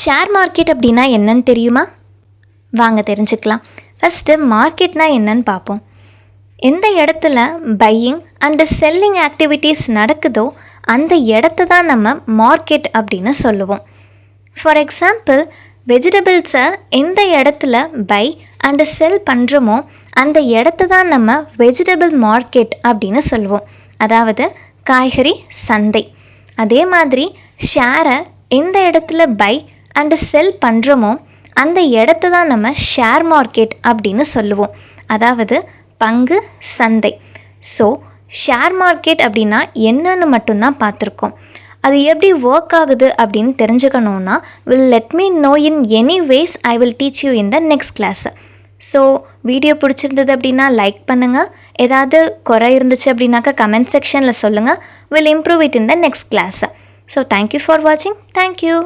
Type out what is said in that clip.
Share market அப்படின்னா என்னன்னு தெரியுமா? வாங்க தெரிஞ்சுக்கலாம். ஃபஸ்ட்டு மார்க்கெட்னா என்னன்னு பார்ப்போம். எந்த இடத்துல பையிங் அண்டு செல்லிங் ஆக்டிவிட்டீஸ் நடக்குதோ அந்த இடத்த தான் நம்ம மார்க்கெட் அப்படின்னு சொல்லுவோம். ஃபார் எக்ஸாம்பிள், வெஜிடபிள்ஸை எந்த இடத்துல பை அண்டு செல் பண்ணுறோமோ அந்த இடத்த தான் நம்ம வெஜிடபிள் மார்க்கெட் அப்படின்னு சொல்லுவோம். அதாவது காய்கறி சந்தை. அதே மாதிரி ஷேரை எந்த இடத்துல பை அண்டு செல் பண்ணுறோமோ அந்த இடத்த தான் நம்ம ஷேர் மார்க்கெட் அப்படின்னு சொல்லுவோம். அதாவது பங்கு சந்தை. ஸோ ஷேர் மார்க்கெட் அப்படின்னா என்னன்னு மட்டும்தான் பார்த்துருக்கோம். அது எப்படி ஒர்க் ஆகுது அப்படின்னு தெரிஞ்சுக்கணுன்னா let me know in any ways I will teach you in the next class. So video பிடிச்சிருந்தது அப்படின்னா லைக் பண்ணுங்கள். ஏதாவது குறை இருந்துச்சு அப்படின்னாக்கா கமெண்ட் செக்ஷனில் சொல்லுங்கள். We'll improve it in the next class. So thank you for watching. Thank you.